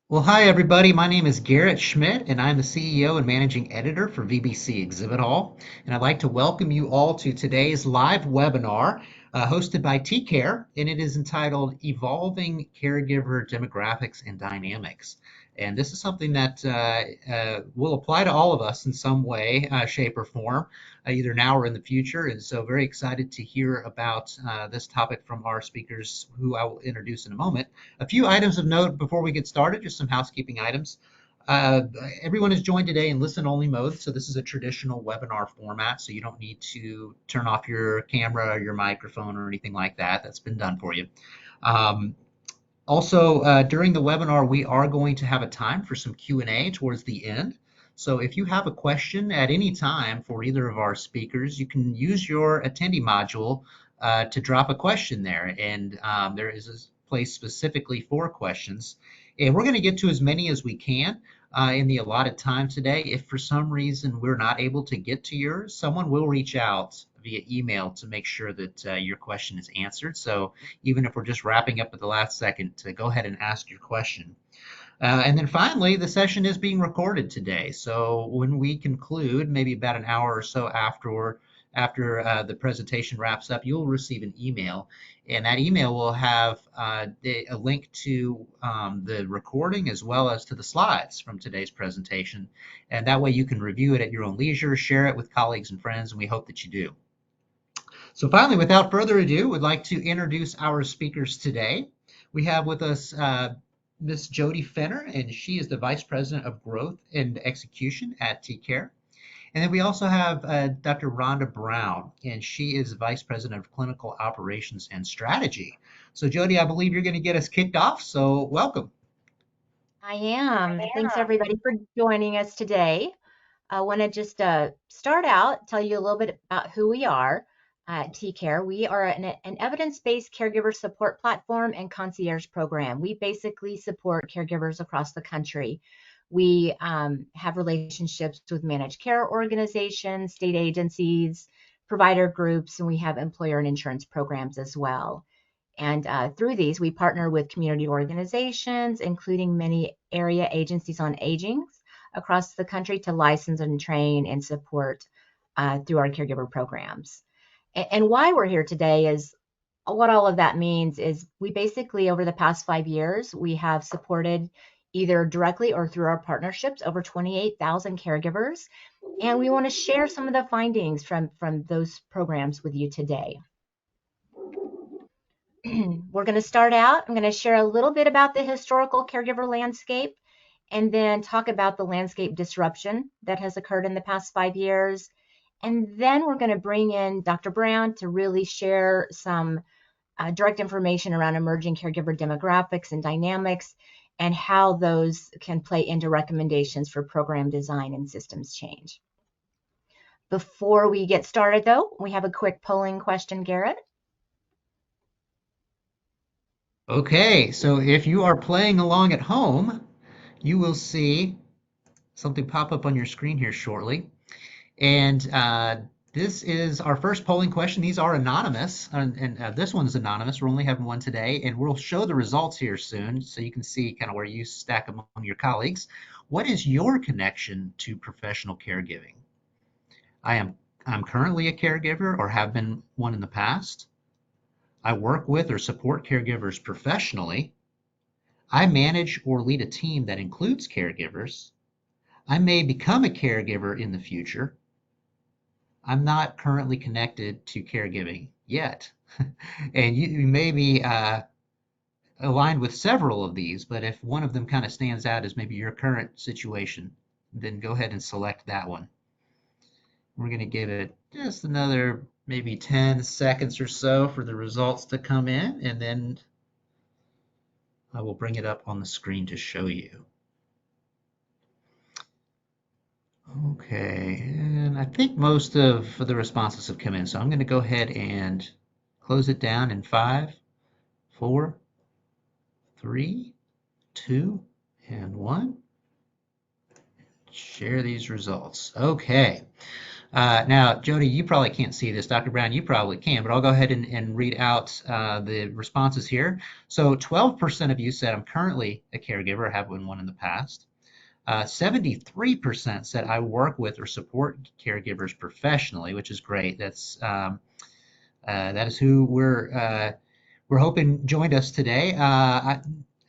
Well, hi everybody. My name is Garrett Schmidt, and I'm the CEO and managing editor for VBC Exhibit Hall. And I'd like to welcome you all to today's live webinar hosted by TCARE, and it is entitled Evolving Caregiver Demographics and Dynamics. And this is something that will apply to all of us in some way, shape, or form, either now or in the future. And so, very excited to hear about this topic from our speakers, who I will introduce in a moment. A few items of note before we get started, just some housekeeping items. Uh, Everyone is joined today in listen-only mode, so this is a traditional webinar format, so you don't need to turn off your camera or your microphone or anything like that. That's been done for you. Um, Also, during the webinar, we are going to have a time for some Q&A towards the end. So if you have a question at any time for either of our speakers, you can use your attendee module to drop a question there. And there is a place specifically for questions. And we're going to get to as many as we can in the allotted time today. If for some reason we're not able to get to yours, someone will reach out via email to make sure that your question is answered. So even if we're just wrapping up at the last second, to go ahead and ask your question. And then finally, the session is being recorded today. So when we conclude, maybe about an hour or so after the presentation wraps up, you'll receive an email. And that email will have a link to the recording as well as to the slides from today's presentation. And that way you can review it at your own leisure, share it with colleagues and friends, and we hope that you do. So finally, without further ado, we'd like to introduce our speakers today. We have with us Ms. Jody Fenner, and she is the Vice President of Growth and Execution at TCARE. And then we also have Dr. Rhonda Brown, and she is Vice President of Clinical Operations and Strategy. So Jody, I believe you're going to get us kicked off, so welcome. I am. Thanks everybody for joining us today. I want to just start out, tell you a little bit about who we are at TCARE. We are an evidence-based caregiver support platform and concierge program. We basically support caregivers across the country. We have relationships with managed care organizations, state agencies, provider groups, and we have employer and insurance programs as well. And through these, we partner with community organizations, including many area agencies on aging across the country, to license and train and support through our caregiver programs. And why we're here today is what all of that means is we basically, over the past 5 years, we have supported either directly or through our partnerships over 28,000 caregivers. And we want to share some of the findings from those programs with you today. We're going to start out. I'm going to share a little bit about the historical caregiver landscape and then talk about the landscape disruption that has occurred in the past 5 years. And then we're going to bring in Dr. Brown to really share some direct information around emerging caregiver demographics and dynamics and how those can play into recommendations for program design and systems change. Before we get started, though, we have a quick polling question, Garrett. Okay, so if you are playing along at home, you will see something pop up on your screen here shortly. And this is our first polling question. These are anonymous, and this one's anonymous. We're only having one today, and we'll show the results here soon so you can see kind of where you stack among your colleagues. What is your connection to professional caregiving? I'm currently a caregiver or have been one in the past. I work with or support caregivers professionally. I manage or lead a team that includes caregivers. I may become a caregiver in the future. I'm not currently connected to caregiving yet. And you may be aligned with several of these, but if one of them kind of stands out as maybe your current situation, then go ahead and select that one. We're going to give it just another maybe 10 seconds or so for the results to come in, and then I will bring it up on the screen to show you. Okay, and I think most of the responses have come in, so I'm going to go ahead and close it down in 5, 4, 3, 2, and 1. Share these results. Okay, Now, Jody, you probably can't see this. Dr. Brown, you probably can, but I'll go ahead and read out the responses here. So 12% of you said, I'm currently a caregiver, have been one in the past. 73% said, I work with or support caregivers professionally, which is great. That is who we're hoping joined us today.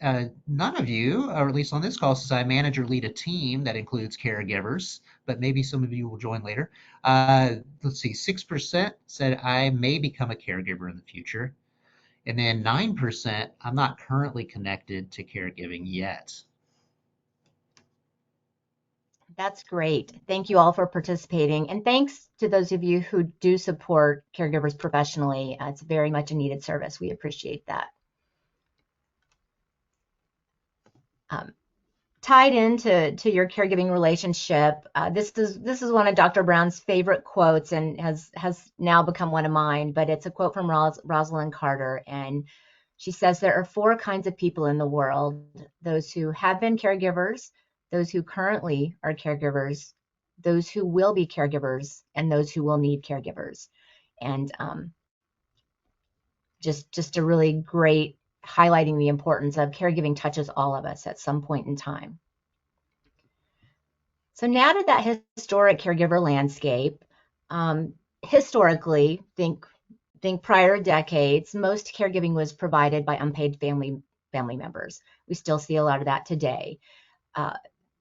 None of you, or at least on this call, says I manage or lead a team that includes caregivers, but maybe some of you will join later. Let's see, 6% said I may become a caregiver in the future. And then 9%, I'm not currently connected to caregiving yet. That's great. Thank you all for participating. And thanks to those of you who do support caregivers professionally. It's very much a needed service. We appreciate that. Um, Tied into your caregiving relationship, this is one of Dr. Brown's favorite quotes and has now become one of mine, but it's a quote from Rosalind Carter, and she says there are four kinds of people in the world: those who have been caregivers, those who currently are caregivers, those who will be caregivers, and those who will need caregivers. And just a really great highlighting the importance of caregiving touches all of us at some point in time. So now to that historic caregiver landscape. Historically, think prior decades, most caregiving was provided by unpaid family members. We still see a lot of that today.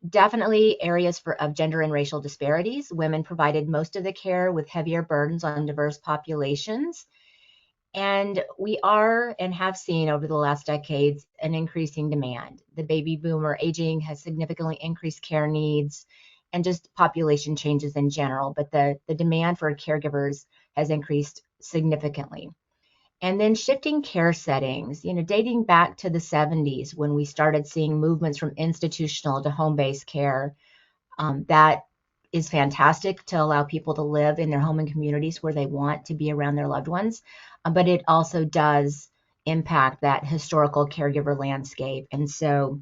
Definitely areas of gender and racial disparities. Women provided most of the care with heavier burdens on diverse populations. And we are and have seen over the last decades an increasing demand. The baby boomer aging has significantly increased care needs and just population changes in general, but the demand for caregivers has increased significantly. And then shifting care settings, dating back to the 70s when we started seeing movements from institutional to home-based care, that is fantastic to allow people to live in their home and communities where they want to be around their loved ones. But it also does impact that historical caregiver landscape. And so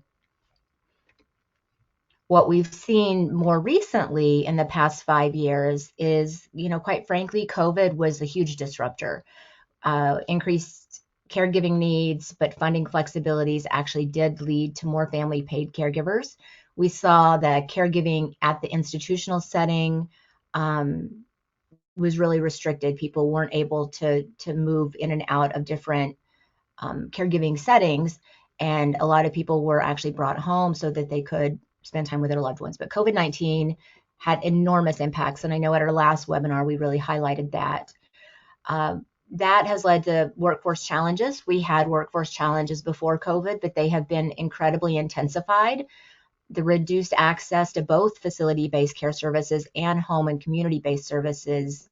what we've seen more recently in the past 5 years is, quite frankly, COVID was a huge disruptor. Increased caregiving needs, but funding flexibilities actually did lead to more family paid caregivers. We saw that caregiving at the institutional setting was really restricted. People weren't able to move in and out of different caregiving settings, and a lot of people were actually brought home so that they could spend time with their loved ones. But COVID-19 had enormous impacts, and I know at our last webinar we really highlighted that. That has led to workforce challenges. We had workforce challenges before COVID, but they have been incredibly intensified. The reduced access to both facility-based care services and home and community-based services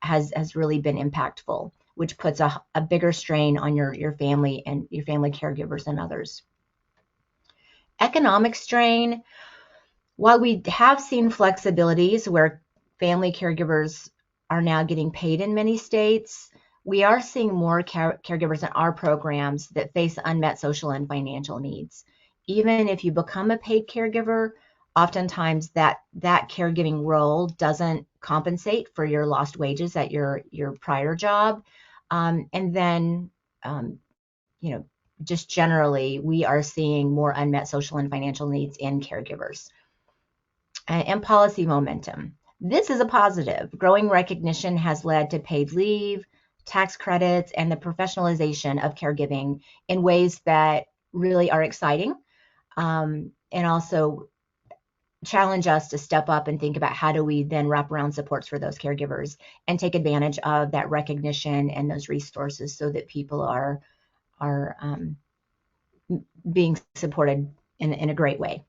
has really been impactful, which puts a bigger strain on your family and your family caregivers and others. Economic strain. While we have seen flexibilities where family caregivers are now getting paid in many states, we are seeing more caregivers in our programs that face unmet social and financial needs. Even if you become a paid caregiver, oftentimes that caregiving role doesn't compensate for your lost wages at your prior job. And then, just generally, we are seeing more unmet social and financial needs in caregivers. And policy momentum. This is a positive. Growing recognition has led to paid leave, tax credits, and the professionalization of caregiving in ways that really are exciting, and also challenge us to step up and think about how do we then wrap around supports for those caregivers and take advantage of that recognition and those resources so that people are being supported in a great way.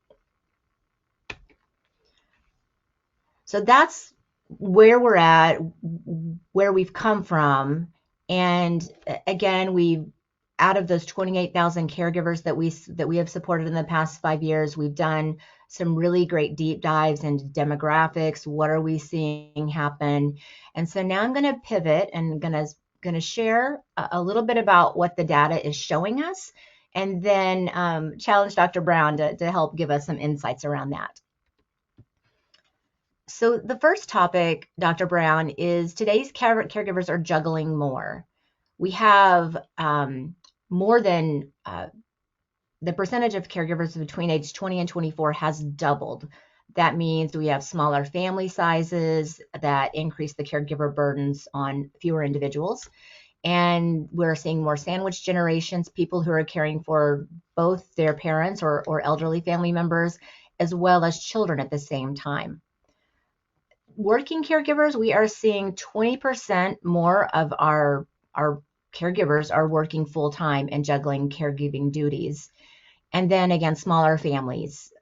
So that's where we're at, where we've come from. And again, out of those 28,000 caregivers that we have supported in the past 5 years, we've done some really great deep dives into demographics. What are we seeing happen? And so now I'm going to pivot and going to share a little bit about what the data is showing us, and then challenge Dr. Brown to help give us some insights around that. So the first topic, Dr. Brown, is today's caregivers are juggling more. We have more than the percentage of caregivers between age 20 and 24 has doubled. That means we have smaller family sizes that increase the caregiver burdens on fewer individuals. And we're seeing more sandwich generations, people who are caring for both their parents or elderly family members, as well as children at the same time. Working caregivers, we are seeing 20% more of our caregivers are working full time and juggling caregiving duties. And then again, smaller families.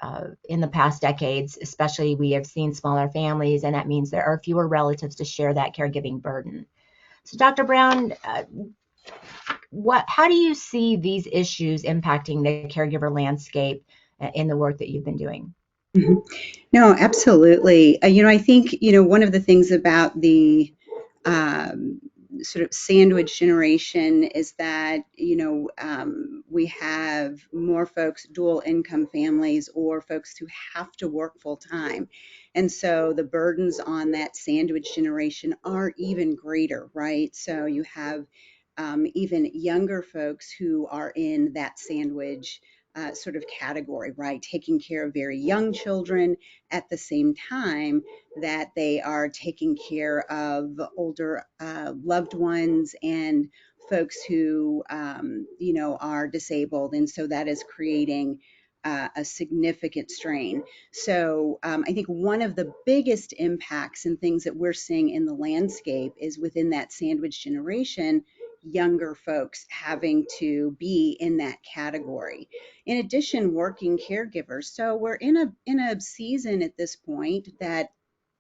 In the past decades, especially, we have seen smaller families, and that means there are fewer relatives to share that caregiving burden. So, Dr. Brown, how do you see these issues impacting the caregiver landscape in the work that you've been doing? Mhm. No, absolutely. I think, one of the things about the um, sort of sandwich generation is that, we have more folks, dual income families, or folks who have to work full time. And so the burdens on that sandwich generation are even greater, right? So you have even younger folks who are in that sandwich sort of category, right? Taking care of very young children at the same time that they are taking care of older loved ones and folks who, are disabled. And so that is creating a significant strain. So I think one of the biggest impacts and things that we're seeing in the landscape is within that sandwich generation, younger folks having to be in that category. In addition, working caregivers. So we're in a season at this point that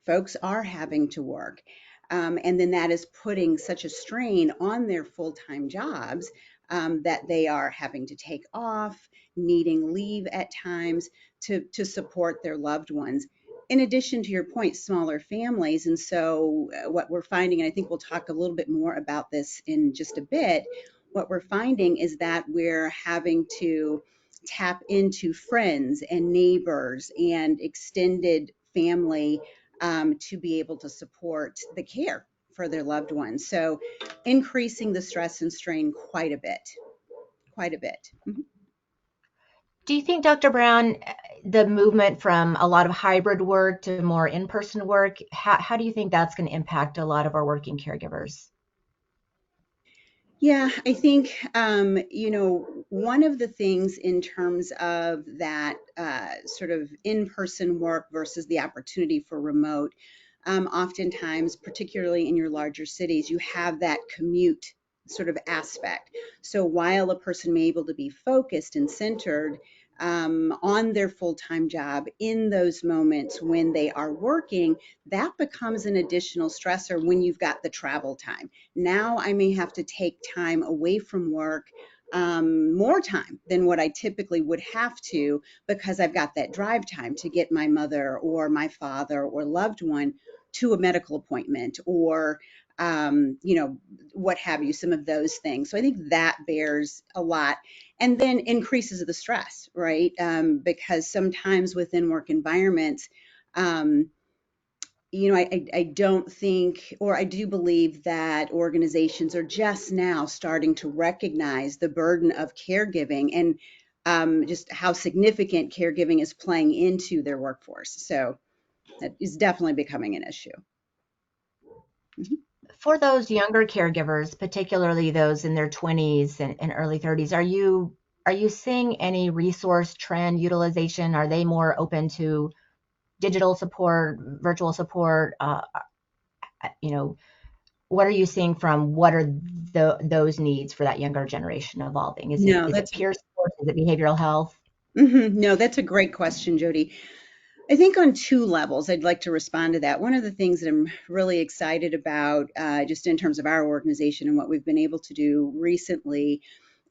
folks are having to work. And then that is putting such a strain on their full-time jobs that they are having to take off, needing leave at times to support their loved ones. In addition to your point, smaller families. And so, what we're finding, and I think we'll talk a little bit more about this in just a bit, what we're finding is that we're having to tap into friends and neighbors and extended family to be able to support the care for their loved ones. So, increasing the stress and strain quite a bit, quite a bit. Mhm. Do you think, Dr. Brown, the movement from a lot of hybrid work to more in-person work, how do you think that's going to impact a lot of our working caregivers? Yeah, I think, one of the things in terms of that sort of in person work versus the opportunity for remote, oftentimes, particularly in your larger cities, you have that commute sort of aspect. So while a person may be able to be focused and centered on their full time job in those moments when they are working, that becomes an additional stressor when you've got the travel time. Now I may have to take time away from work, more time than what I typically would have to because I've got that drive time to get my mother or my father or loved one to a medical appointment or what have you, some of those things. So I think that bears a lot and then increases the stress, right? Because sometimes within work environments, um, I don't think, or I do believe that organizations are just now starting to recognize the burden of caregiving and just how significant caregiving is playing into their workforce. So that is definitely becoming an issue. Mhm. For those younger caregivers, particularly those in their 20s and early 30s, are you seeing any resource trend utilization? Are they more open to digital support, virtual support? You know, what are you seeing from what are those needs for that younger generation evolving? Is it No, is it that's peer support? Is it behavioral health? no, that's a great question, Jody. I think on two levels, I'd like to respond to that. One of the things that I'm really excited about, just in terms of our organization and what we've been able to do recently,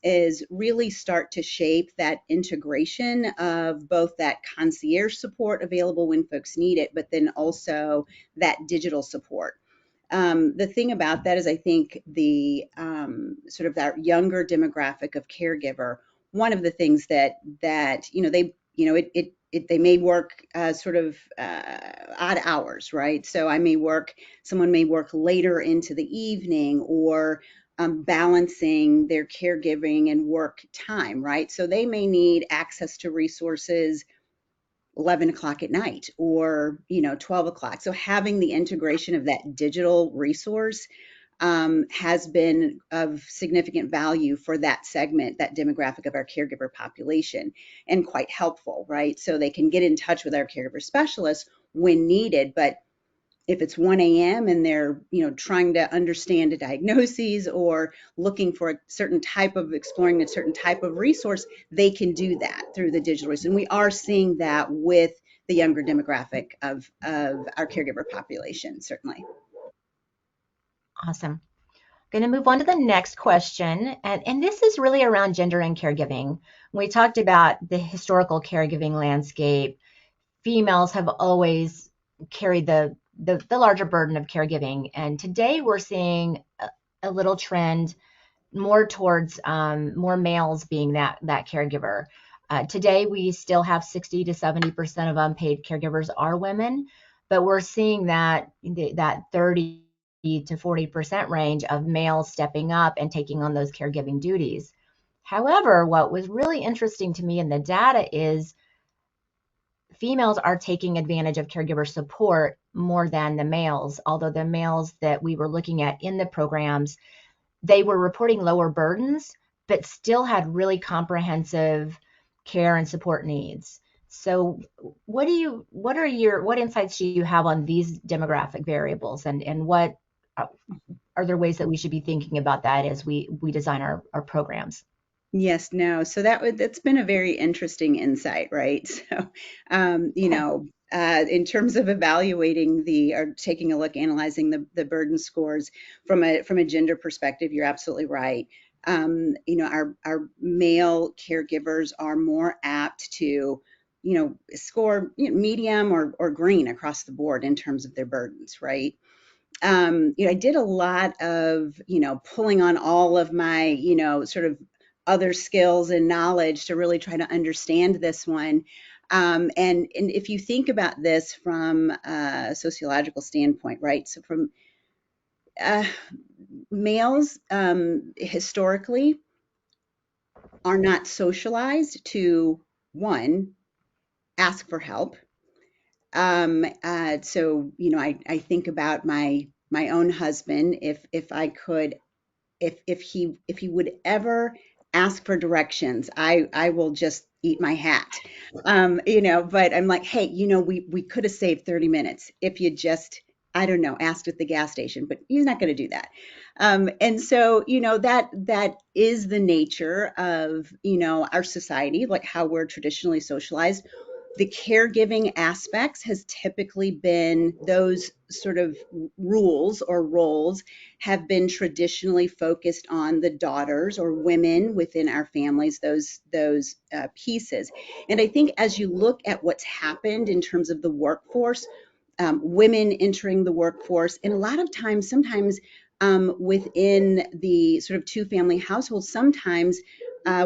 is really start to shape that integration of both that concierge support available when folks need it, but then also that digital support. The thing about that is, I think the sort of that younger demographic of caregiver, one of the things that they they may work sort of odd hours, right? So someone may work later into the evening, or balancing their caregiving and work time, right? So they may need access to resources 11 o'clock at night, or 12 o'clock. So having the integration of that digital resource has been of significant value for that segment, that demographic of our caregiver population, and quite helpful, right? So they can get in touch with our caregiver specialists when needed. But if it's 1 a.m. and they're trying to understand a diagnosis, or looking for a certain type of exploring a certain type of resource, they can do that through the digital resource. And we are seeing that with the younger demographic of our caregiver population, certainly. Awesome. Going to move on to the next question. And this is really around gender and caregiving. We talked about the historical caregiving landscape. Females have always carried the larger burden of caregiving. And today we're seeing a little trend more towards more males being that caregiver. Today we still have 60 to 70% of unpaid caregivers are women, but we're seeing that 30 to 40% range of males stepping up and taking on those caregiving duties. However, what was really interesting to me in the data is females are taking advantage of caregiver support more than the males, although the males that we were looking at in the programs, they were reporting lower burdens, but still had really comprehensive care and support needs. So what insights do you have on these demographic variables, and what are there ways that we should be thinking about that as we design our programs? Yes, no. So that's been a very interesting insight, right? So, in terms of evaluating or taking a look, analyzing the burden scores from a gender perspective, you're absolutely right. Our male caregivers are more apt to, score medium or green across the board in terms of their burdens, right? I did a lot of, pulling on all of my, sort of other skills and knowledge to really try to understand this one. And if you think about this from a sociological standpoint, right? So from uh, males, historically are not socialized to, one, ask for help. So, I think about my own husband. If I could, if he would ever ask for directions, I will just eat my hat. But I'm like, hey, we could have saved 30 minutes if you just, I don't know, asked at the gas station, but he's not going to do that. And so, that is the nature of, our society, like how we're traditionally socialized. The caregiving aspects has typically been those sort of rules or roles have been traditionally focused on the daughters or women within our families, those pieces. And I think as you look at what's happened in terms of the workforce, women entering the workforce, and a lot of times, sometimes within the sort of two-family household, sometimes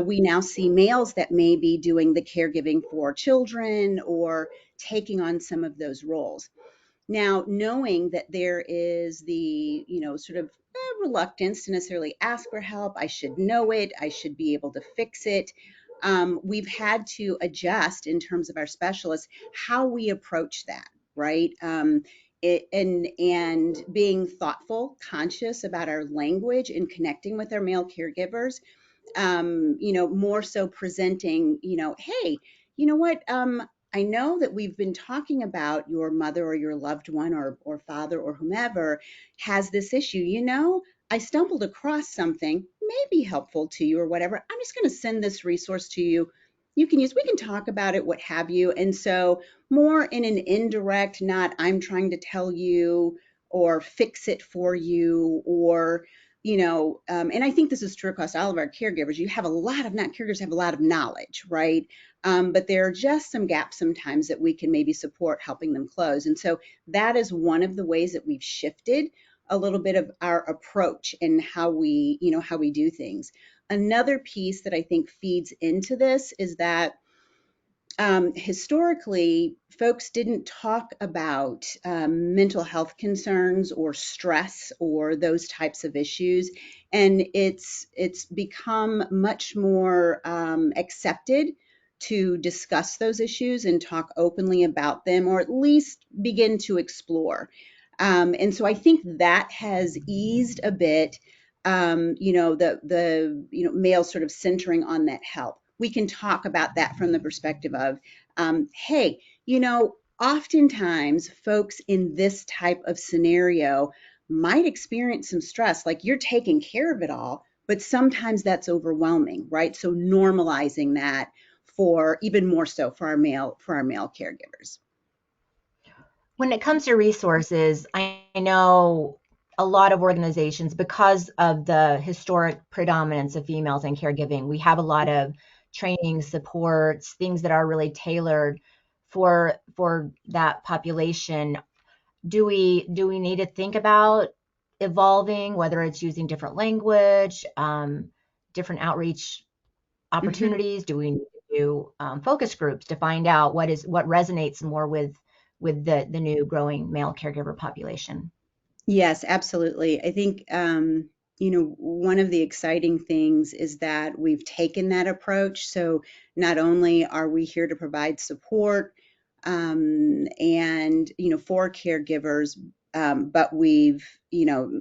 we now see males that may be doing the caregiving for children or taking on some of those roles. Now, knowing that there is the, sort of reluctance to necessarily ask for help, I should know it, I should be able to fix it. We've had to adjust in terms of our specialists how we approach that, right? And being thoughtful, conscious about our language and connecting with our male caregivers, more so presenting, hey, you know what? I know that we've been talking about your mother or your loved one or father or whomever has this issue. I stumbled across something may be helpful to you or whatever. I'm just going to send this resource to you. You can use, we can talk about it, what have you. And so, more in an indirect, not I'm trying to tell you or fix it for you, or and I think this is true across all of our caregivers. You have a lot of not caregivers have a lot of knowledge, right? But there are just some gaps sometimes that we can maybe support helping them close. And so that is one of the ways that we've shifted a little bit of our approach and how we do things. Another piece that I think feeds into this is that historically, folks didn't talk about mental health concerns or stress or those types of issues, and it's become much more accepted to discuss those issues and talk openly about them, or at least begin to explore. And so I think that has eased a bit. The male sort of centering on that help. We can talk about that from the perspective of, hey, oftentimes folks in this type of scenario might experience some stress, like you're taking care of it all, but sometimes that's overwhelming, right? So normalizing that for even more so for our male caregivers. When it comes to resources, I know a lot of organizations, because of the historic predominance of females in caregiving, we have a lot of training supports, things that are really tailored for that population. Do we need to think about evolving, whether it's using different language, different outreach Mhm. opportunities? Do we need to do focus groups to find out what resonates more with the new growing male caregiver population? Yes, absolutely. I think, one of the exciting things is that we've taken that approach. So not only are we here to provide support, and, for caregivers, but we've,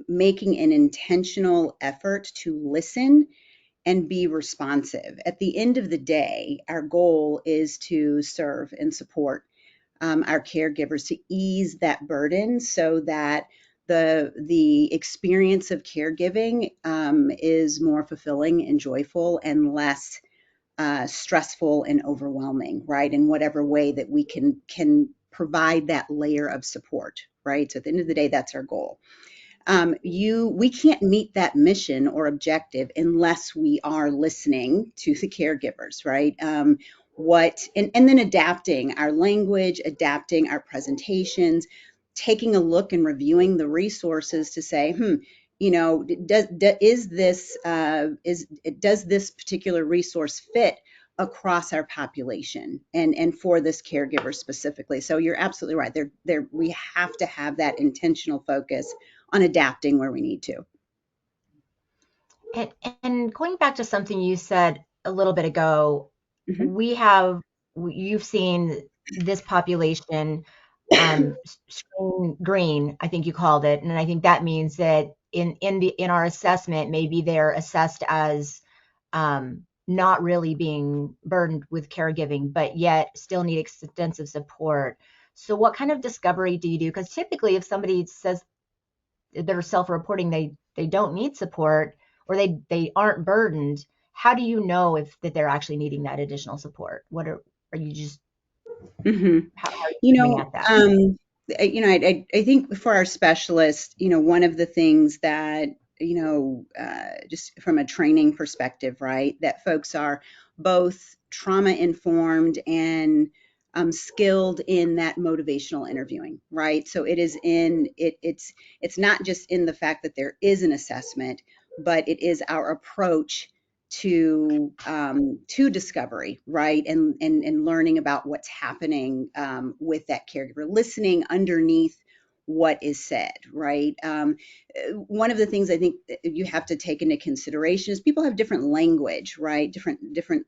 making an intentional effort to listen and be responsive. At the end of the day, our goal is to serve and support our caregivers, to ease that burden so that the experience of caregiving is more fulfilling and joyful and less stressful and overwhelming, right? In whatever way that we can provide that layer of support, right? So at the end of the day, that's our goal. We can't meet that mission or objective unless we are listening to the caregivers, right? And then adapting our language, adapting our presentations, taking a look and reviewing the resources to say, does this particular resource fit across our population and for this caregiver specifically? So you're absolutely right. We have to have that intentional focus on adapting where we need to. And, and going back to something you said a little bit ago, Mhm. we have you've seen this population screen green, I think you called it, and I think that means that in our assessment, maybe they're assessed as not really being burdened with caregiving, but yet still need extensive support. So, what kind of discovery do you do? Because typically, if somebody says they're self-reporting, they don't need support, or they aren't burdened, how do you know if that they're actually needing that additional support? Are you just hmm how are you You coming know, at that? I think for our specialists, one of the things that, just from a training perspective, right, that folks are both trauma informed and skilled in that motivational interviewing, right? So it's not just in the fact that there is an assessment, but it is our approach to discovery, right, and learning about what's happening with that caregiver, listening underneath what is said, right. One of the things I think that you have to take into consideration is people have different language, right, different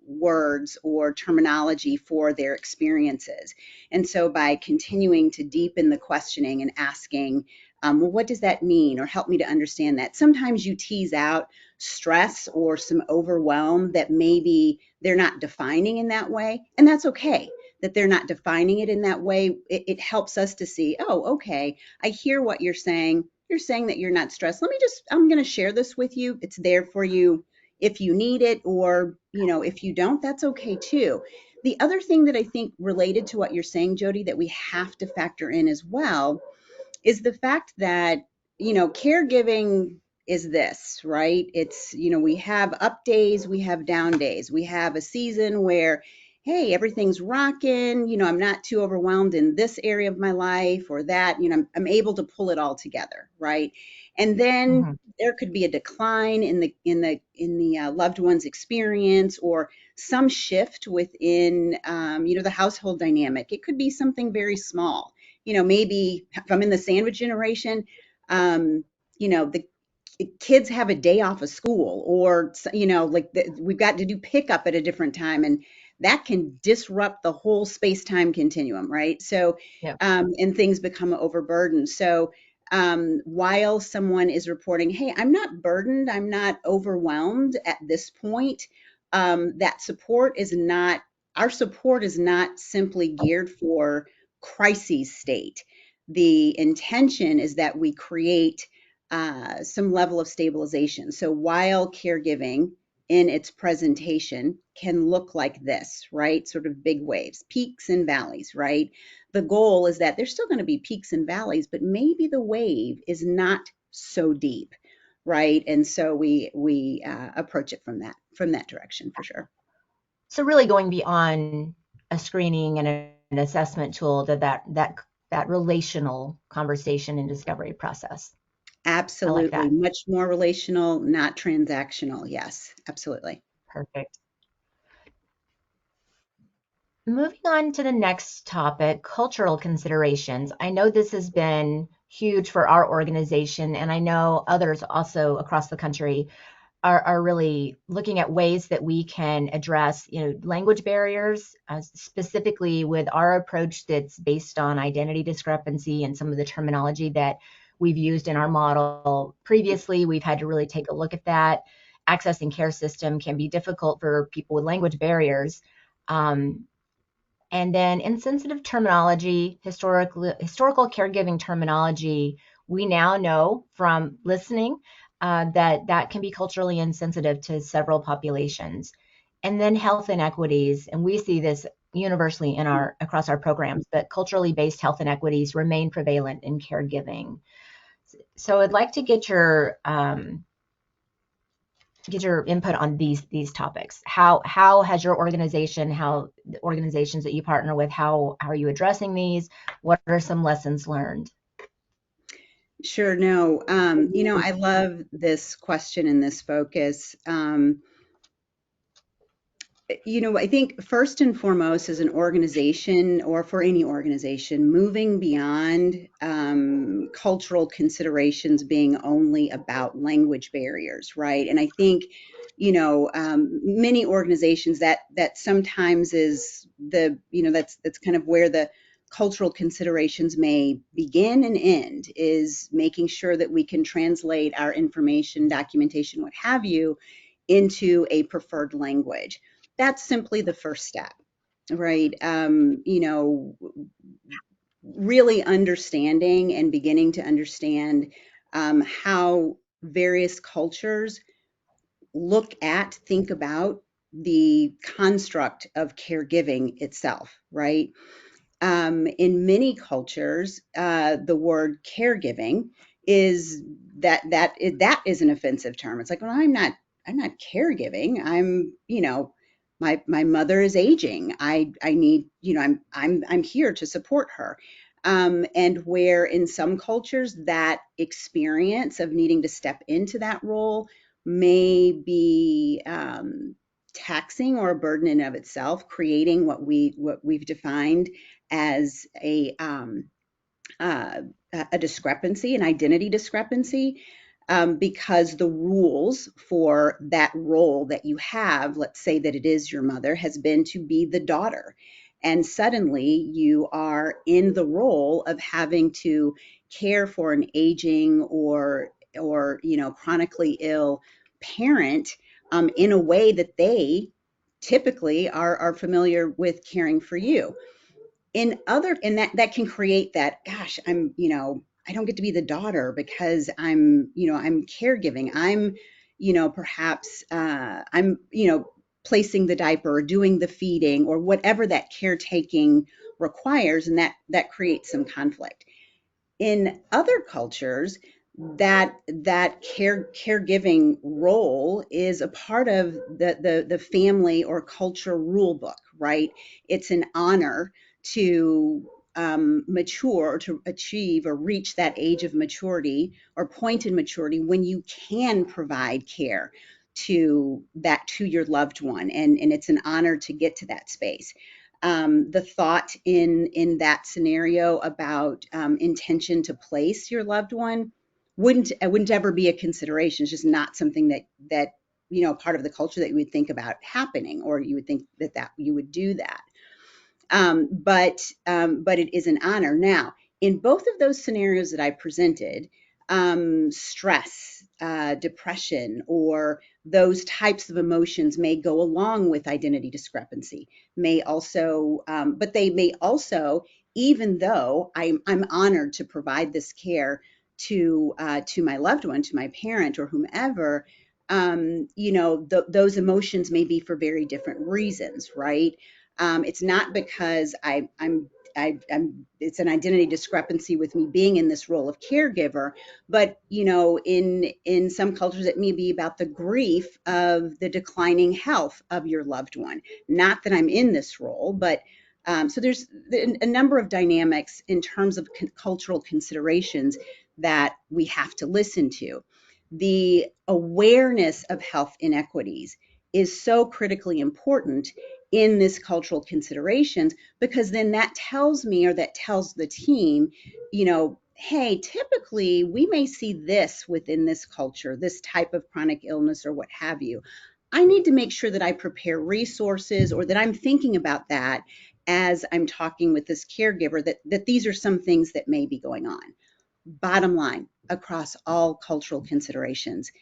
words or terminology for their experiences, and so by continuing to deepen the questioning and asking, well, what does that mean, or help me to understand that, sometimes you tease out stress or some overwhelm that maybe they're not defining in that way. And that's okay that they're not defining it in that way. It helps us to see, oh, okay, I hear what you're saying. You're saying that you're not stressed. I'm going to share this with you. It's there for you if you need it, or, if you don't, that's okay too. The other thing that I think related to what you're saying, Jody, that we have to factor in as well is the fact that, caregiving is this, right? It's, we have up days, we have down days. We have a season where, hey, everything's rocking, I'm not too overwhelmed in this area of my life or that, I'm able to pull it all together, right? And then Hmm. there could be a decline in the loved one's experience, or some shift within the household dynamic. It could be something very small. Maybe if I'm in the sandwich generation, the kids have a day off of school, or like we've got to do pickup at a different time, and that can disrupt the whole space-time continuum, right? So Yeah. and things become overburdened. So while someone is reporting, hey, I'm not burdened, I'm not overwhelmed at this point, that support is not, our support is not simply geared for crises state. The intention is that we create some level of stabilization. So while caregiving in its presentation can look like this, right? Sort of big waves, peaks and valleys, right? The goal is that there's still going to be peaks and valleys, but maybe the wave is not so deep, right? And so we approach it from that direction for sure. So really going beyond a screening and an assessment tool to that relational conversation and discovery process. I like Absolutely, that. much more relational, not transactional. Yes, absolutely. Perfect. Moving on to the next topic, cultural considerations. I know this has been huge for our organization, and I know others also across the country are really looking at ways that we can address, language barriers, specifically with our approach that's based on identity discrepancy and some of the terminology that we've used in our model previously. We've had to really take a look at that. Accessing care system can be difficult for people with language barriers. And then insensitive terminology, historical caregiving terminology, we now know from listening that can be culturally insensitive to several populations. And then health inequities, and we see this universally across our programs, but culturally based health inequities remain prevalent in caregiving. So I'd like to get your input on these topics. How has your organization, how the organizations that you partner with, how are you addressing these? What are some lessons learned? Sure. No, I love this question and this focus. I think first and foremost, as an organization, or for any organization, moving beyond cultural considerations being only about language barriers, right? And I think, many organizations that sometimes is that's kind of where the cultural considerations may begin and end, is making sure that we can translate our information, documentation, what have you, into a preferred language. That's simply the first step, right? Really understanding and beginning to understand how various cultures think about the construct of caregiving itself, right? In many cultures, the word caregiving is that is an offensive term. It's like, well, I'm not caregiving. My mother is aging. I need, I'm here to support her. And where in some cultures that experience of needing to step into that role may be taxing or a burden in of itself, creating what we've defined as uh, a discrepancy, an identity discrepancy, because the rules for that role that you have, let's say that it is your mother, has been to be the daughter. And suddenly you are in the role of having to care for an aging or chronically ill parent in a way that they typically are familiar with caring for you. And that can create that, gosh, I don't get to be the daughter because I'm caregiving. I'm perhaps I'm placing the diaper or doing the feeding or whatever that caretaking requires, and that creates some conflict. In other cultures, that caregiving role is a part of the family or culture rule book, right? It's an honor to mature or to achieve or reach that age of maturity or point in maturity when you can provide care to your loved one, and it's an honor to get to that space. The thought in that scenario about intention to place your loved one wouldn't ever be a consideration. It's just not something that part of the culture that you would think about happening, or you would think that you would do that. But it is an honor. Now, in both of those scenarios that I presented, stress, depression, or those types of emotions may go along with identity discrepancy. But they may also, even though I'm honored to provide this care to my loved one, to my parent or whomever, those emotions may be for very different reasons, right? It's not because it's an identity discrepancy with me being in this role of caregiver, but in some cultures it may be about the grief of the declining health of your loved one. Not that I'm in this role, but so there's a number of dynamics in terms of cultural considerations that we have to listen to. The awareness of health inequities is so critically important in this cultural considerations, because then that tells me, or that tells the team, hey, typically we may see this within this culture, this type of chronic illness or what have you. I need to make sure that I prepare resources, or that I'm thinking about that as I'm talking with this caregiver, that these are some things that may be going on. Bottom line, across all cultural considerations,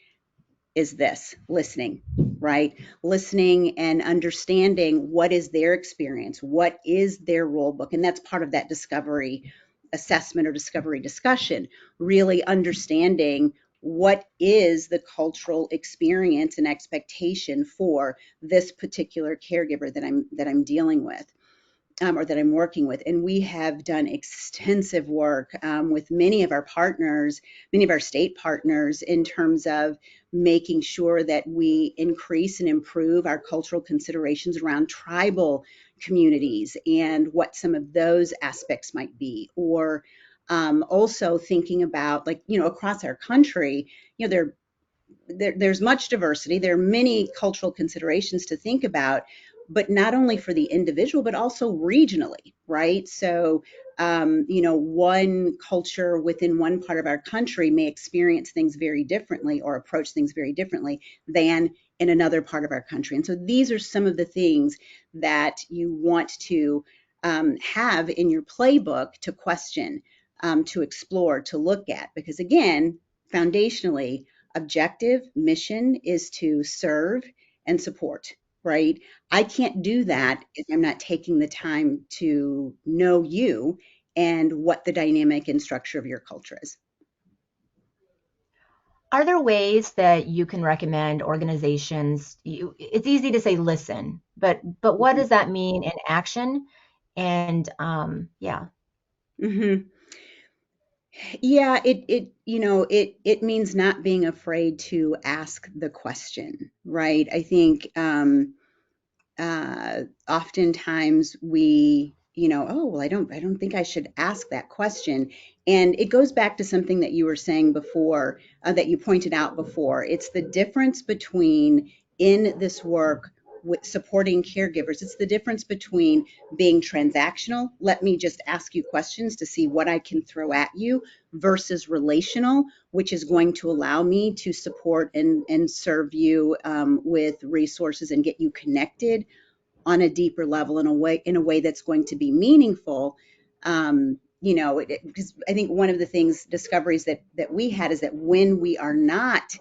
is this: listening, right? Listening and understanding what is their experience, what is their role book. And that's part of that discovery assessment or discovery discussion, really understanding what is the cultural experience and expectation for this particular caregiver that I'm dealing with. Or that I'm working with. And we have done extensive work with many of our partners, many of our state partners, in terms of making sure that we increase and improve our cultural considerations around tribal communities and what some of those aspects might be. Or also thinking about, across our country, there's much diversity. There are many cultural considerations to think about, but not only for the individual, but also regionally, right? So, one culture within one part of our country may experience things very differently or approach things very differently than in another part of our country. And so these are some of the things that you want to have in your playbook to question, to explore, to look at, because again, foundationally, objective mission is to serve and support, right? I can't do that if I'm not taking the time to know you and what the dynamic and structure of your culture is. Are there ways that you can recommend organizations? It's easy to say listen, but what does that mean in action? And yeah. Mm-hmm. Yeah, it means not being afraid to ask the question, right? I think oftentimes we, oh, well, I don't think I should ask that question. And it goes back to something that you were saying before, that you pointed out before. It's the difference between, in this work with supporting caregivers, it's the difference between being transactional, let me just ask you questions to see what I can throw at you, versus relational, which is going to allow me to support and serve you with resources and get you connected on a deeper level, in a way that's going to be meaningful. Because I think one of the discoveries that we had is that when we are not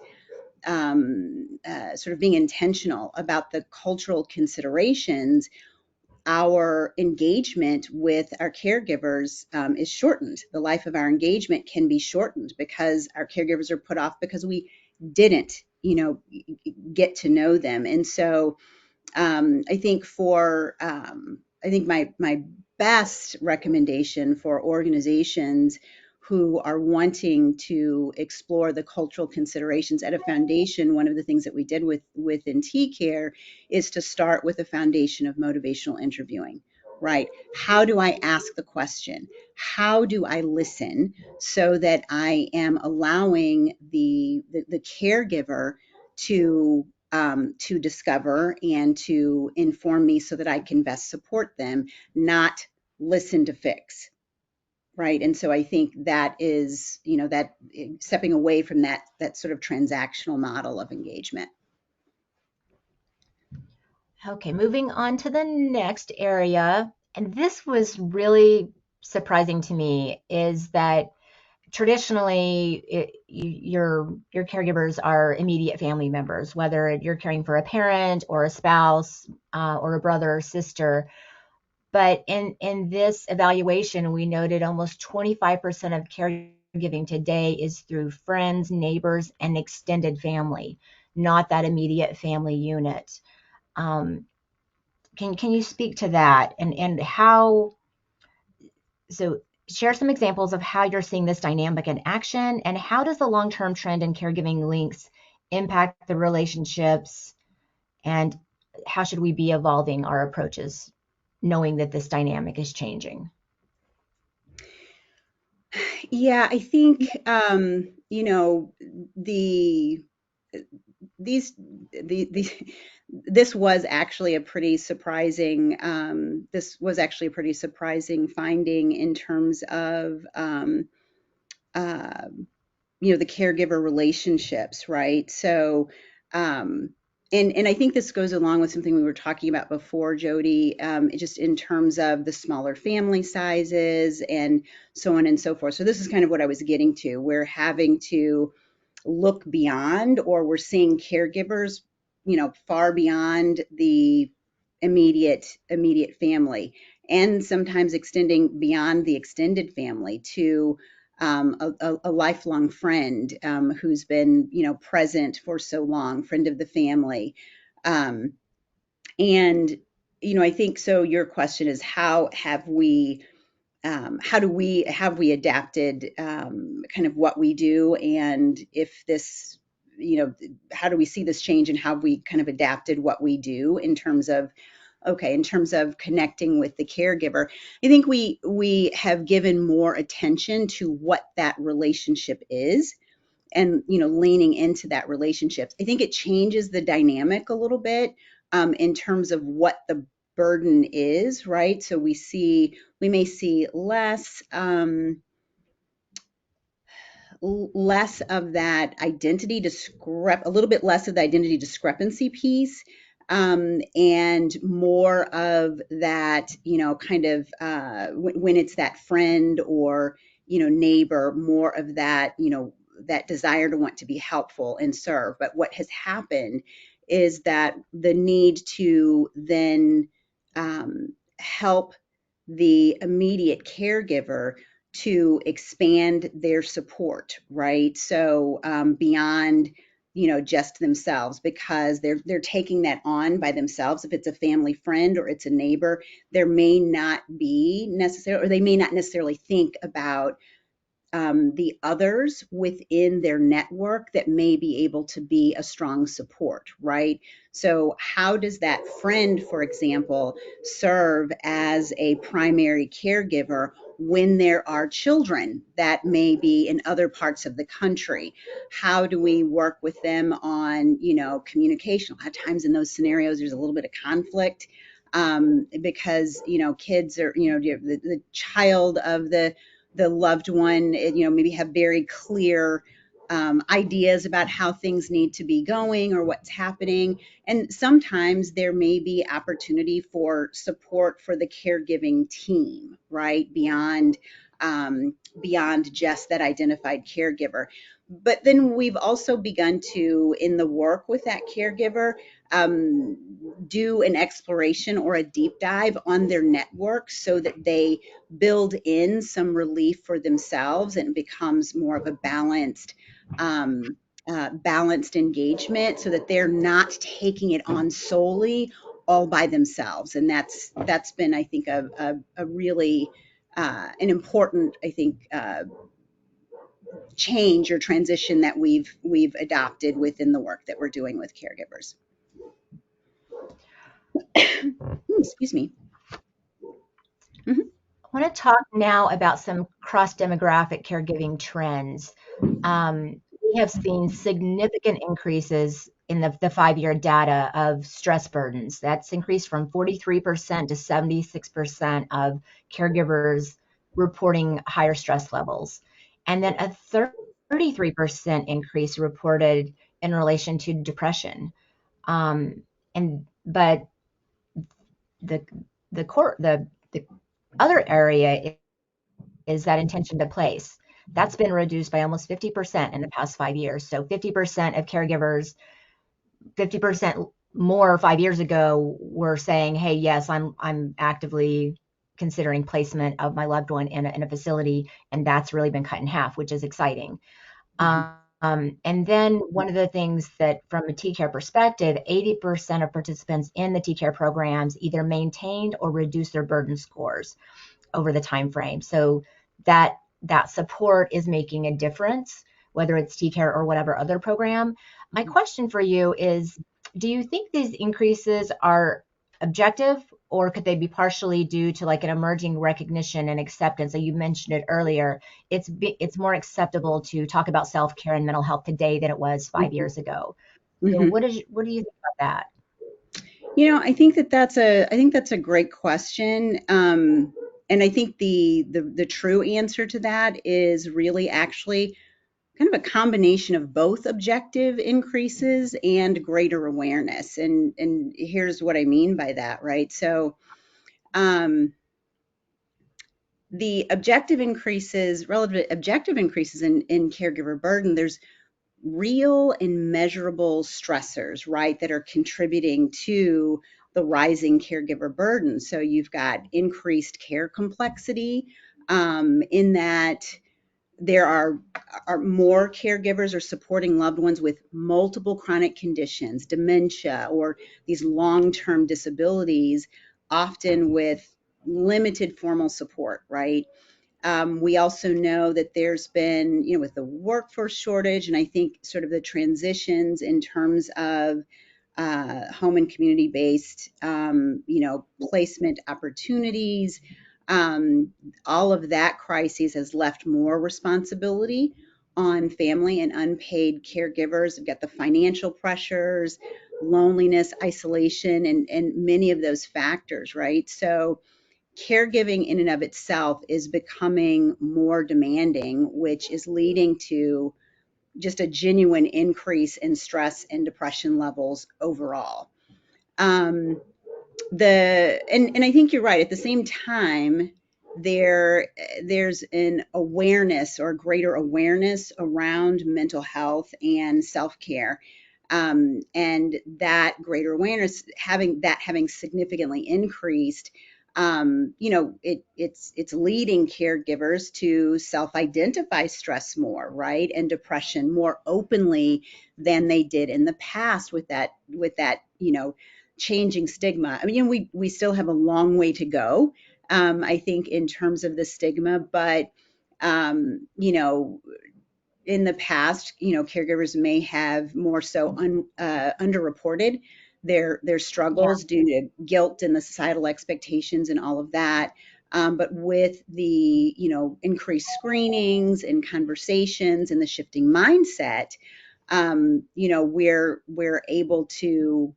sort of being intentional about the cultural considerations, our engagement with our caregivers is shortened. The life of our engagement can be shortened because our caregivers are put off because we didn't, get to know them. And so I think my best recommendation for organizations who are wanting to explore the cultural considerations at a foundation, one of the things that we did within TCARE is to start with a foundation of motivational interviewing, right? How do I ask the question? How do I listen so that I am allowing the caregiver to discover and to inform me so that I can best support them, not listen to fix, right? And so I think that is, that stepping away from that sort of transactional model of engagement. Okay, moving on to the next area, and this was really surprising to me, is that traditionally your caregivers are immediate family members, whether you're caring for a parent or a spouse or a brother or sister. But in this evaluation, we noted almost 25% of caregiving today is through friends, neighbors, and extended family, not that immediate family unit. Um, can you speak to that and how, so share some examples of how you're seeing this dynamic in action, and how does the long-term trend in caregiving links impact the relationships, and how should we be evolving our approaches knowing that this dynamic is changing? Yeah, I think the these the this was actually a pretty surprising finding in terms of uh, the caregiver relationships, right? So and I think this goes along with something we were talking about before, Jody, just in terms of the smaller family sizes and so on and so forth. So this is kind of what I was getting to. We're having to look beyond, or we're seeing caregivers, far beyond the immediate family, and sometimes extending beyond the extended family to a lifelong friend who's been, present for so long, friend of the family. Um, and, I think so. Your question is, how do we have we adapted kind of what we do, and if this, how do we see this change, and how have we kind of adapted what we do in terms of connecting with the caregiver. I think we have given more attention to what that relationship is, and leaning into that relationship. I think it changes the dynamic a little bit in terms of what the burden is, right? So we may see less of that a little bit less of the identity discrepancy piece, and more of that, kind of when it's that friend or neighbor, more of that, that desire to want to be helpful and serve. But what has happened is that the need to then help the immediate caregiver to expand their support, right? So beyond, just themselves, because they're taking that on by themselves. If it's a family friend or it's a neighbor, there may not be necessarily, or they may not necessarily think about the others within their network that may be able to be a strong support, right? So, how does that friend, for example, serve as a primary caregiver when there are children that may be in other parts of the country? How do we work with them on, communication? A lot of times in those scenarios, there's a little bit of conflict because, kids are, the child of the loved one, maybe have very clear ideas about how things need to be going or what's happening. And sometimes there may be opportunity for support for the caregiving team, right? Beyond just that identified caregiver. But then we've also begun to, in the work with that caregiver, um, do an exploration or a deep dive on their network so that they build in some relief for themselves, and it becomes more of a balanced engagement, so that they're not taking it on solely all by themselves. And that's been, I think, a really an important, I think, change or transition that we've adopted within the work that we're doing with caregivers. Excuse me. want to talk now about some cross-demographic caregiving trends. We have seen significant increases in the 5-year data of stress burdens. That's increased from 43% to 76% of caregivers reporting higher stress levels. And then a 33% increase reported in relation to depression. But the the other area is that intention to place. That's been reduced by almost 50% in the past 5 years. So 50% of caregivers, 50% more 5 years ago were saying, "Hey, yes, I'm actively considering placement of my loved one in a facility," and that's really been cut in half, which is exciting. And then one of the things that, from a TCARE perspective, 80% of participants in the TCARE programs either maintained or reduced their burden scores over the time frame. So that support is making a difference, whether it's TCARE or whatever other program. My question for you is, do you think these increases are objective, or could they be partially due to like an emerging recognition and acceptance? So you mentioned it earlier. It's more acceptable to talk about self-care and mental health today than it was 5 years ago. So Mhm. what do you think about that? I think that's a great question. And I think the true answer to that is really actually kind of a combination of both objective increases and greater awareness. And here's what I mean by that, right? So um, the objective increases, relative objective increases in caregiver burden, there's real and measurable stressors, right, that are contributing to the rising caregiver burden. So you've got increased care complexity, in that there are more caregivers are supporting loved ones with multiple chronic conditions, dementia, or these long-term disabilities, often with limited formal support, right? We also know that there's been, with the workforce shortage, and I think sort of the transitions in terms of home and community-based, placement opportunities. All of that crisis has left more responsibility on family and unpaid caregivers. We've got the financial pressures, loneliness, isolation, and many of those factors, right? So caregiving in and of itself is becoming more demanding, which is leading to just a genuine increase in stress and depression levels overall. Um, and I think you're right. At the same time, there's an awareness or greater awareness around mental health and self-care. And that greater awareness having significantly increased, it's leading caregivers to self-identify stress more, right, and depression more openly than they did in the past with that changing stigma. I mean, we still have a long way to go, I think, in terms of the stigma, but in the past, caregivers may have more so underreported their Yeah. struggles due to guilt and the societal expectations and all of that. But with the increased screenings and conversations and the shifting mindset, we're able to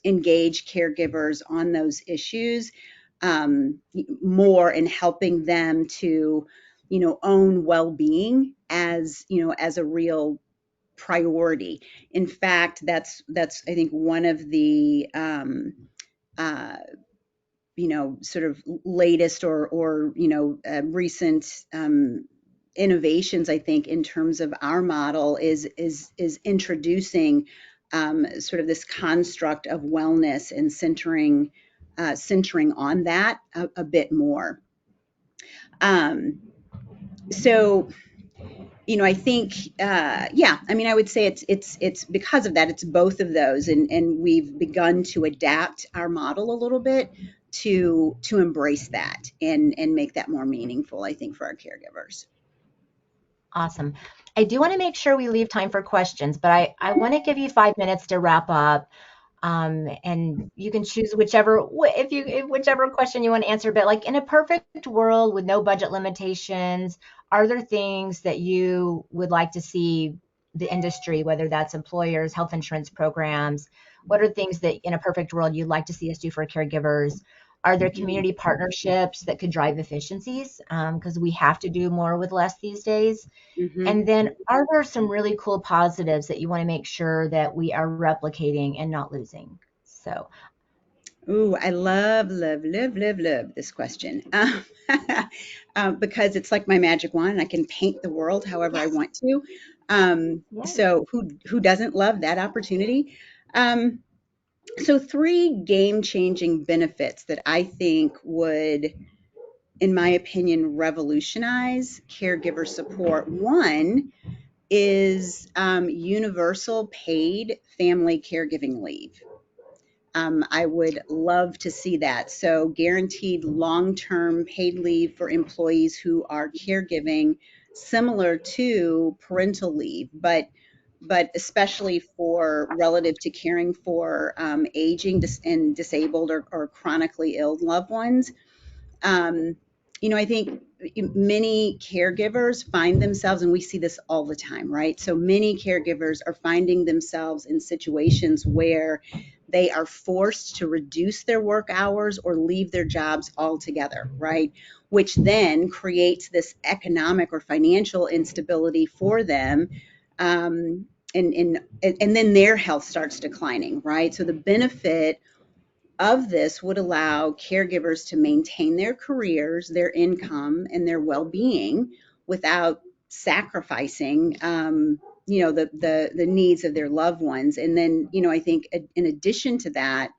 engage caregivers on those issues more, in helping them to own well-being as a real priority. In fact, that's I think one of the uh, sort of latest or recent innovations, I think, in terms of our model is introducing sort of this construct of wellness and centering on that a bit more. So I think, yeah, I mean, I would say it's because of that. It's both of those, and we've begun to adapt our model a little bit to embrace that and make that more meaningful, I think, for our caregivers. Awesome. I do want to make sure we leave time for questions, but I want to give you 5 minutes to wrap up. And you can choose whichever question you want to answer. But like in a perfect world with no budget limitations, are there things that you would like to see the industry, whether that's employers, health insurance programs, what are things that in a perfect world you'd like to see us do for caregivers? Are there community partnerships that could drive efficiencies? Because we have to do more with less these days. Mm-hmm. And then are there some really cool positives that you want to make sure that we are replicating and not losing? So Ooh, I love this question. Because it's like my magic wand. I can paint the world however I yes, want to. yes. So who doesn't love that opportunity? Um, so three game-changing benefits that I think would, in my opinion, revolutionize caregiver support. One is universal paid family caregiving leave. I would love to see that. So, guaranteed long term paid leave for employees who are caregiving, similar to parental leave, but especially for relative to caring for aging and disabled or chronically ill loved ones. um, I think many caregivers find themselves, and we see this all the time, right? So many caregivers are finding themselves in situations where they are forced to reduce their work hours or leave their jobs altogether, right? Which then creates this economic or financial instability for them. And then their health starts declining, right? So the benefit of this would allow caregivers to maintain their careers, their income, and their well-being without sacrificing, the needs of their loved ones. And then, I think in addition to that,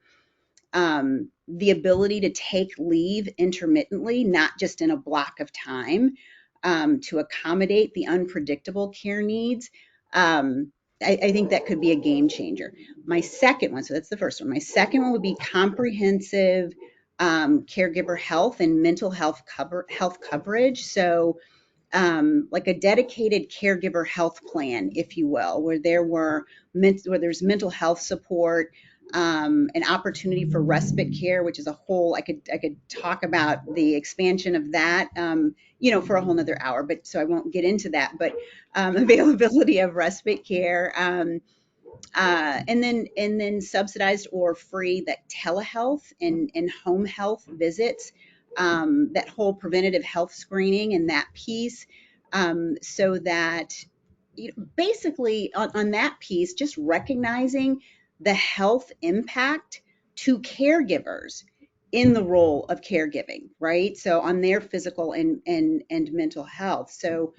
the ability to take leave intermittently, not just in a block of time, to accommodate the unpredictable care needs. Um, I think that could be a game changer. My second one, so that's the first one. My second one would be comprehensive caregiver health and mental health coverage. So like a dedicated caregiver health plan, if you will, where there's mental health support, an opportunity for respite care, which is a whole. I could talk about the expansion of that, for a whole nother hour. But so I won't get into that. But availability of respite care. And then subsidized or free that telehealth and home health visits, that whole preventative health screening and that piece, so that basically on that piece, just recognizing the health impact to caregivers in the role of caregiving, right? So on their physical and mental health. So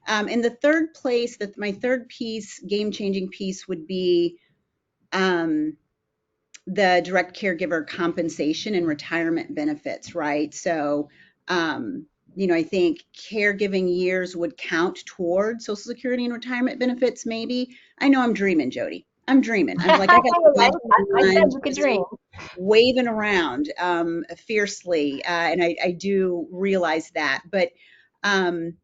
and the third place, that my third piece, game changing piece, would be um, the direct caregiver compensation and retirement benefits, right? So, I think caregiving years would count toward Social Security and retirement benefits, maybe. I know I'm dreaming, Jody. I'm dreaming. I got the magic I said wand you could just dream. waving around fiercely, and I do realize that. But um,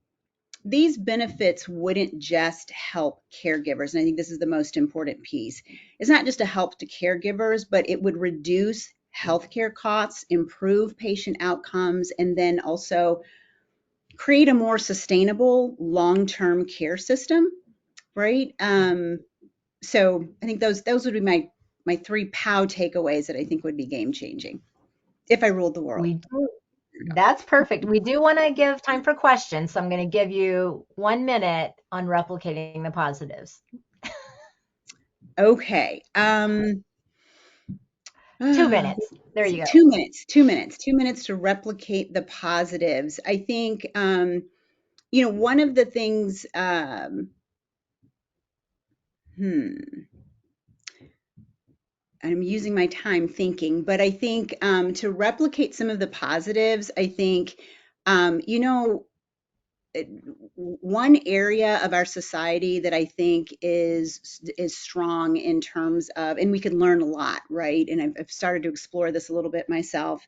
these benefits wouldn't just help caregivers. And I think this is the most important piece. It's not just a help to caregivers, but it would reduce healthcare costs, improve patient outcomes, and then also create a more sustainable long-term care system, right? So I think those would be my three POW takeaways that I think would be game changing if I ruled the world. We do. That's perfect. We do want to give time for questions, so I'm going to give you 1 minute on replicating the positives. Okay. 2 minutes. There you go. 2 minutes to replicate the positives. I think, one of the things, hmm, I'm using my time thinking, but I think to replicate some of the positives, I think, you know, one area of our society that I think is strong in terms of, and we can learn a lot, right? And I've started to explore this a little bit myself,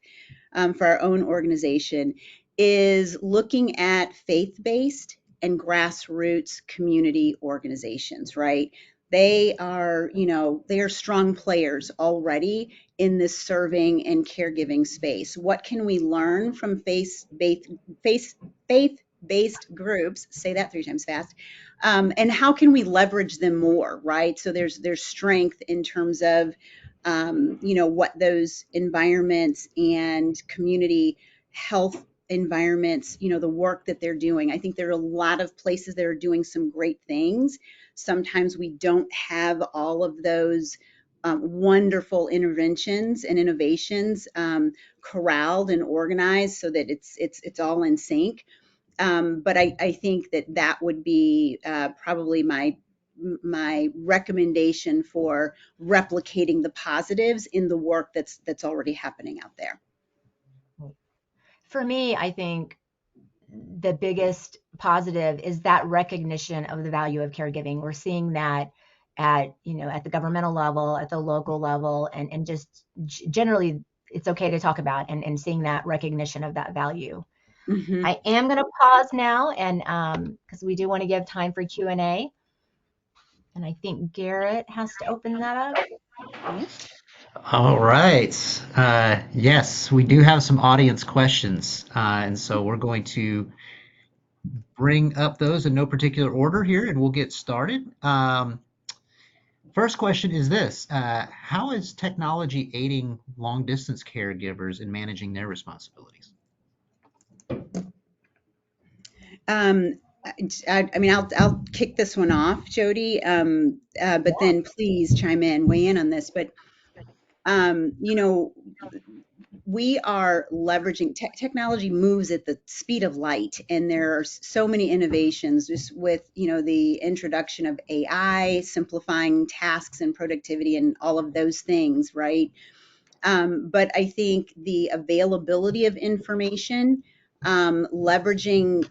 for our own organization, is looking at faith-based and grassroots community organizations, right? they are, they are strong players already in this serving and caregiving space. What can we learn from face faith-based groups? Say that 3 times fast. And how can we leverage them more, right? So there's strength in terms of what those environments and community health environments, the work that they're doing. I think there are a lot of places that are doing some great things. Sometimes we don't have all of those wonderful interventions and innovations corralled and organized so that it's all in sync. But I think that would be probably my recommendation for replicating the positives in the work that's already happening out there. For me, I think the biggest positive is that recognition of the value of caregiving. We're seeing that at the governmental level, at the local level, and just generally it's okay to talk about and seeing that recognition of that value. Mm-hmm. I am going to pause now and because we do want to give time for Q&A. And I think Garrett has to open that up. Yes. All right. Yes, we do have some audience questions, and so we're going to bring up those in no particular order here, and we'll get started. First question is this: how is technology aiding long-distance caregivers in managing their responsibilities? I mean, I'll kick this one off, Jody, but then please chime in, weigh in on this. But you know, we are leveraging technology moves at the speed of light, and there are so many innovations just with the introduction of AI, simplifying tasks and productivity and all of those things, right? But I think the availability of information, leveraging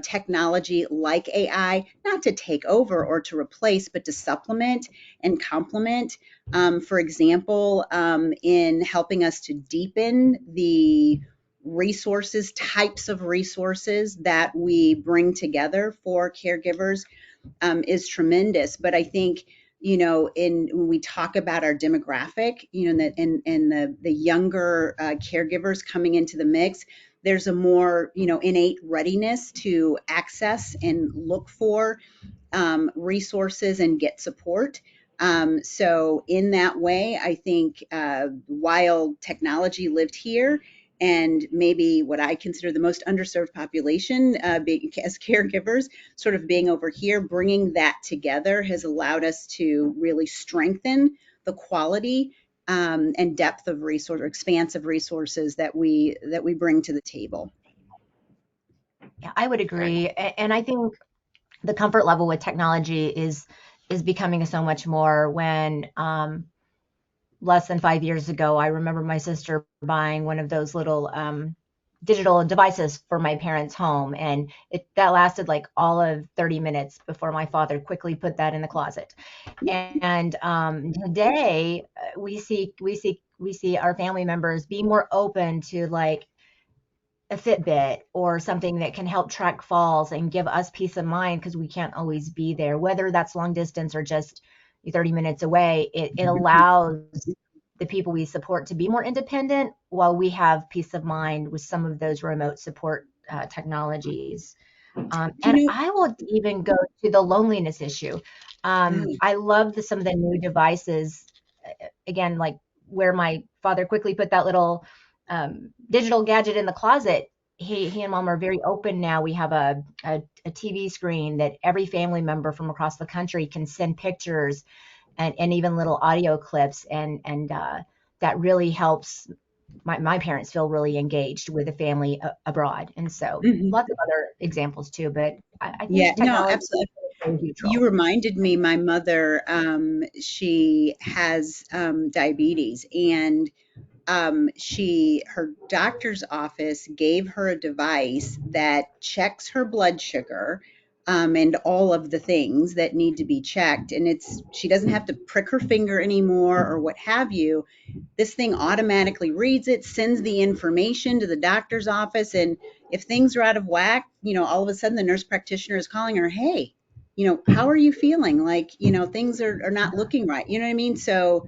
technology like AI, not to take over or to replace, but to supplement and complement. For example, in helping us to deepen the types of resources that we bring together for caregivers is tremendous. But I think when we talk about our demographic, and the younger caregivers coming into the mix, there's a more innate readiness to access and look for resources and get support. So in that way, I think while technology lived here and maybe what I consider the most underserved population as caregivers, sort of being over here, bringing that together has allowed us to really strengthen the quality and depth of resource or expanse of resources that we bring to the table. Yeah, I would agree. And I think the comfort level with technology is becoming so much more when less than 5 years ago, I remember my sister buying one of those little digital devices for my parents' home, and that lasted like all of 30 minutes before my father quickly put that in the closet. And today we see our family members be more open to like a Fitbit or something that can help track falls and give us peace of mind because we can't always be there, whether that's long distance or just 30 minutes away. It allows the people we support to be more independent while we have peace of mind with some of those remote support technologies. And I will even go to the loneliness issue. I love some of the new devices, again, like where my father quickly put that little digital gadget in the closet. He and mom are very open now. We have a TV screen that every family member from across the country can send pictures and even little audio clips. And that really helps my parents feel really engaged with the family abroad. And so lots of other examples too, but I think technology absolutely. is neutral. You reminded me, my mother, she has diabetes, and her doctor's office gave her a device that checks her blood sugar and all of the things that need to be checked. And she doesn't have to prick her finger anymore or what have you. This thing automatically reads it, sends the information to the doctor's office. And if things are out of whack, all of a sudden the nurse practitioner is calling her, hey, how are you feeling? Like, things are not looking right. You know what I mean? So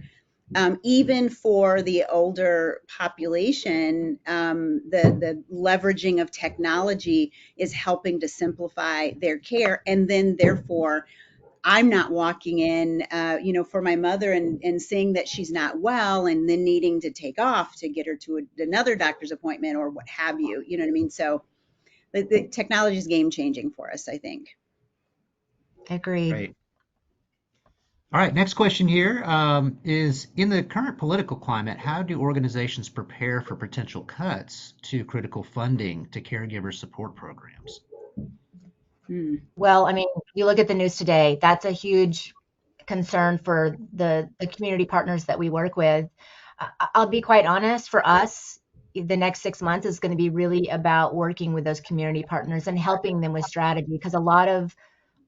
even for the older population, the leveraging of technology is helping to simplify their care. And then therefore, I'm not walking in, for my mother and seeing that she's not well and then needing to take off to get her to another doctor's appointment or what have you. You know what I mean? So the technology is game changing for us, I think. Agreed. Great. All right, next question here is in the current political climate, how do organizations prepare for potential cuts to critical funding to caregiver support programs? Hmm. Well, I mean, you look at the news today, that's a huge concern for the community partners that we work with. I'll be quite honest, for us, the next 6 months is going to be really about working with those community partners and helping them with strategy because a lot of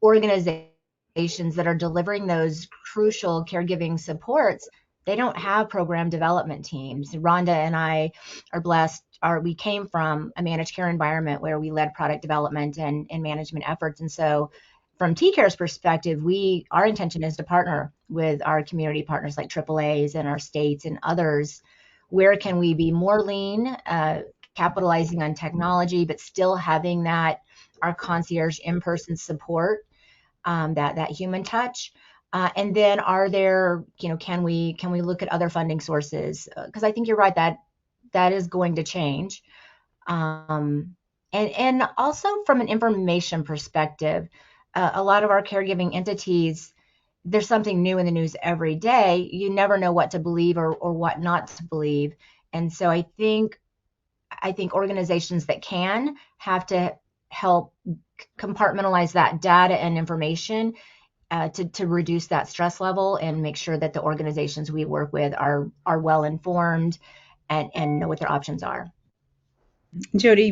organizations that are delivering those crucial caregiving supports, they don't have program development teams. Rhonda and I are blessed, we came from a managed care environment where we led product development and management efforts. And so from TCARE's perspective, our intention is to partner with our community partners like AAAs and our states and others. Where can we be more lean, capitalizing on technology, but still having that our concierge in-person support, that human touch. And then are there, can we look at other funding sources? Because I think you're right that is going to change. And also from an information perspective, a lot of our caregiving entities, there's something new in the news every day. You never know what to believe or what not to believe. And so I think organizations that can have to help compartmentalize that data and information to reduce that stress level and make sure that the organizations we work with are well informed and know what their options are. Jody,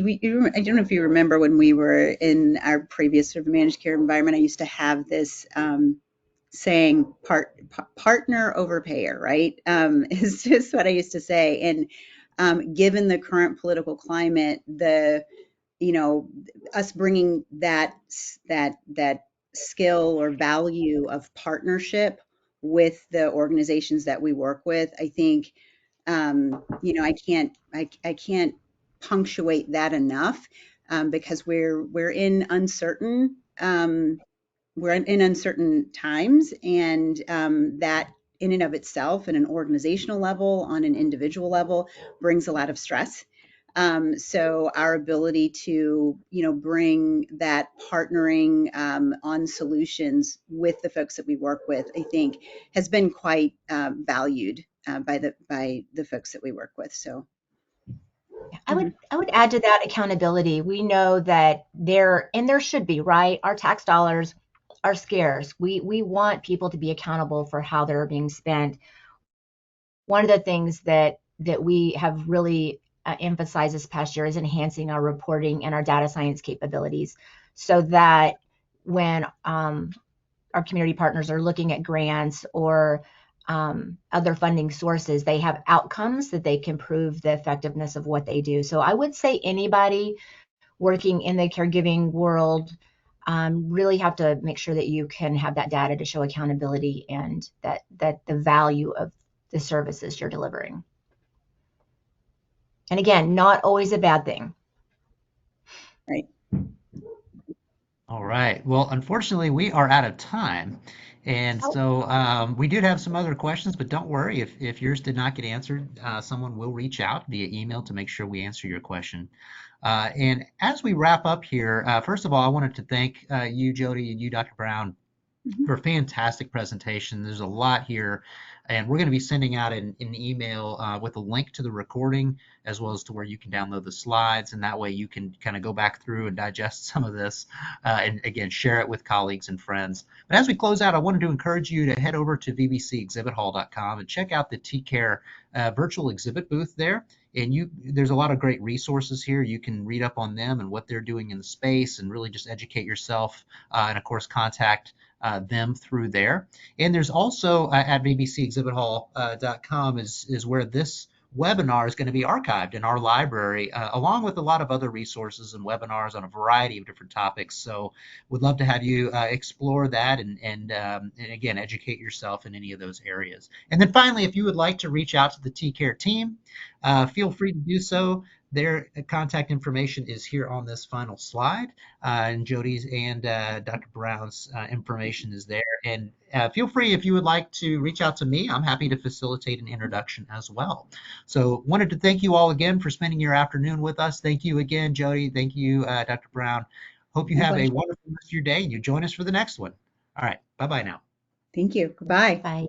I don't know if you remember when we were in our previous sort of managed care environment, I used to have this saying, partner over payer, right? Is just what I used to say. And given the current political climate, us bringing that skill or value of partnership with the organizations that we work with, I think, I can't punctuate that enough, because we're in uncertain times, and that in and of itself, at an organizational level, on an individual level, brings a lot of stress. So our ability to, bring that partnering on solutions with the folks that we work with, I think, has been quite valued by the folks that we work with. So I would add to that accountability. We know that there should be, right? Our tax dollars are scarce. We want people to be accountable for how they're being spent. One of the things that we have really emphasized this past year is enhancing our reporting and our data science capabilities so that when our community partners are looking at grants or other funding sources, they have outcomes that they can prove the effectiveness of what they do. So I would say anybody working in the caregiving world really have to make sure that you can have that data to show accountability and that the value of the services you're delivering. And again, not always a bad thing. right. All right. Well, unfortunately, we are out of time. And Oh, so we did have some other questions, but don't worry. If yours did not get answered, someone will reach out via email to make sure we answer your question. And as we wrap up here, first of all, I wanted to thank you, Jody, and you, Dr. Brown, Mhm. for a fantastic presentation. There's a lot here, and we're going to be sending out an email with a link to the recording as well as to where you can download the slides, and that way you can kind of go back through and digest some of this and again share it with colleagues and friends. But as we close out, I wanted to encourage you to head over to vbcexhibithall.com and check out the TCARE virtual exhibit booth there. And there's a lot of great resources here. You can read up on them and what they're doing in the space and really just educate yourself, and of course contact them through there. And there's also at vbcexhibithall.com is where this webinar is going to be archived in our library, along with a lot of other resources and webinars on a variety of different topics. So would love to have you explore that and again, educate yourself in any of those areas. And then finally, if you would like to reach out to the TCARE team, feel free to do so. Their contact information is here on this final slide, and Jody's and Dr. Brown's information is there. And feel free, if you would like to reach out to me, I'm happy to facilitate an introduction as well. So wanted to thank you all again for spending your afternoon with us. Thank you again, Jody. Thank you, Dr. Brown. Hope you My have a pleasure. wonderful rest of your day and you join us for the next one. All right. Bye-bye now. Thank you. Goodbye. Bye.